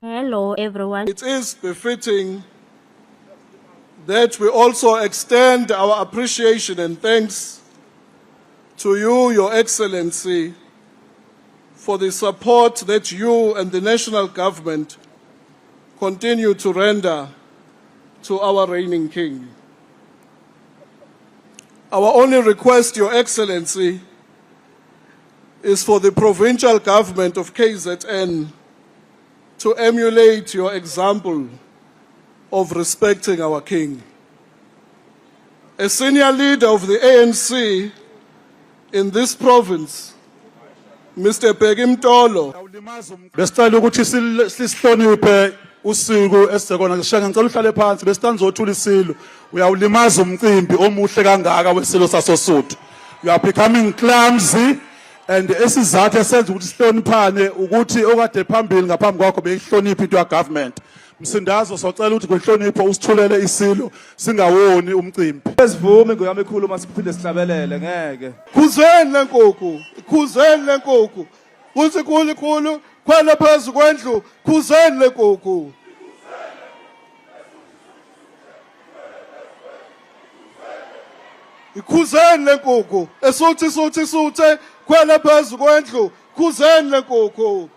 Hello, everyone. It is befitting that we also extend our appreciation and thanks to you, Your Excellency, for the support that you and the national government continue to render to our reigning king. Our only request, Your Excellency, is for the provincial government of KZN to emulate your example of respecting our king. A senior leader of the ANC in this province, Mr. Begimtolo, besicela ukuthi sihloniphe usuku esekona ngishaya ngicela uhlale phansi besithanzothula isilo uyawulimaza umcimbi omuhle kangaka wesilo sasosuthu. You are becoming clumsy and esizathu esenza ukuthi sihloniphane ukuthi okade phambili ngaphambi kwakho beyihlonipha into government. Msindazo socela ukuthi kwehlonipho usithulele isilo singawoni umcimbi. Esivume ngoyami ekhulu masiphinde sihlabelele ngeke. Khuzeni lenkukhu, khuzeni lenkukhu. Kuthi khulu khwela phezu kwendlu, khuzeni lenkukhu. Khuzeni lenkukhu, esuthi khwela phezu kwendlu, khuzeni lenkukhu.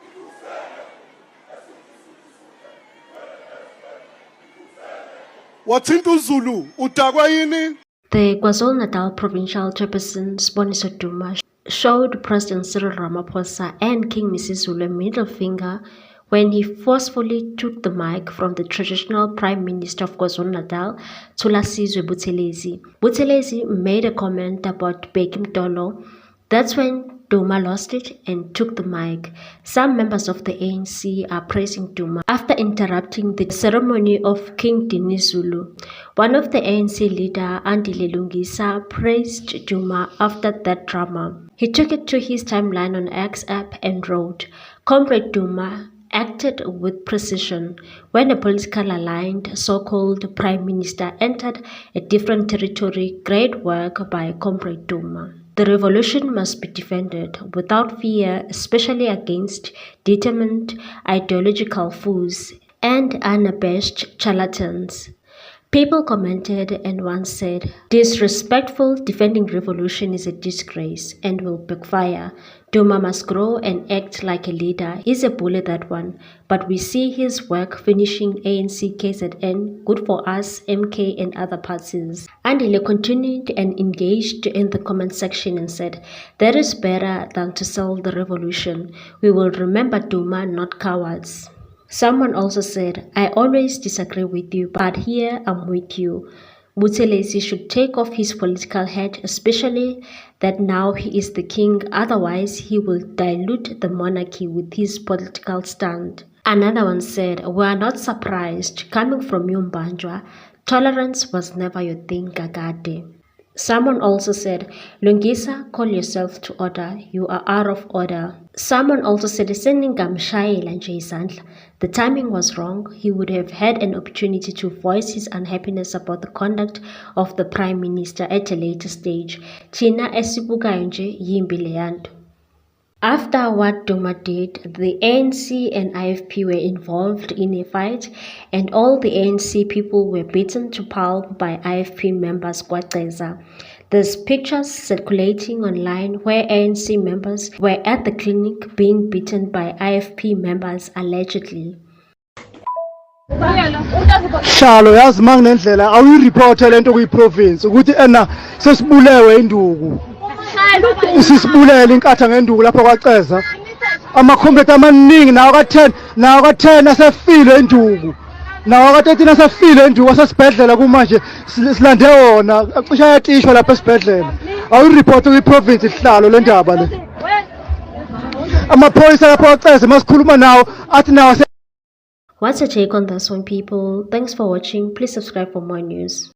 Wathinta uZulu udakwa yini? The KwaZulu-Natal Provincial Chairperson Siboniso Duma showed President Cyril Ramaphosa and King Misisulu a middle finger when he forcefully took the mic from the traditional Prime Minister of KwaZulu-Natal, Thulasizwe Buthelezi. Buthelezi made a comment about Begimtolo. That's when Duma lost it and took the mic. Some members of the ANC are praising Duma after interrupting the ceremony of King Dinizulu. One of the ANC leader, Andile Lungisa, praised Duma after that drama. He took it to his timeline on X app and wrote, "Comrade Duma acted with precision when a politically aligned so-called prime minister entered a different territory. Great work by Comrade Duma. The revolution must be defended without fear, especially against determined ideological foes and unabashed charlatans." People commented and one said, "Disrespectful defending revolution is a disgrace and will backfire. Duma must grow and act like a leader. He's a bully, that one. But we see his work finishing ANC KZN, good for us, MK and other parties." Andile continued and engaged in the comment section and said, "That is better than to sell the revolution. We will remember Duma, not cowards." Someone also said, "I always disagree with you, but here I'm with you. Buthelezi should take off his political hat, especially that now he is the king. Otherwise, he will dilute the monarchy with his political stand." Another one said, "We are not surprised. Coming from you, Mbanjwa, tolerance was never your thing, Gagade." Someone also said, "Lungisa, call yourself to order. You are out of order." Someone also said, "The timing was wrong. He would have had an opportunity to voice his unhappiness about the conduct of the Prime Minister at a later stage. Thina esibukayo nje yimbi leyanto." After what Duma did, the ANC and IFP were involved in a fight, and all the ANC people were beaten to pulp by IFP members Kwagceza. There's pictures circulating online where ANC members were at the clinic being beaten by IFP members allegedly. Shalo yazi manginendlela awuyireport lento kuyiprovince ukuthi ena sesibulewe induku. Usisibulele inkatha ngenduku lapho kwaceza amakhompyutha amaningi nawo ka10 asefile induku nawo ka13 asefile induku asesibhedlela kumanje silande wona acisha yatishwa lapha esibhedlela awureport kwiprovince ihlalo le ndaba le amaphoyisa lapho kwaceza masikhuluma nawo athi nawo. What's your take on this one, people? Thanks for watching. Please subscribe for more news.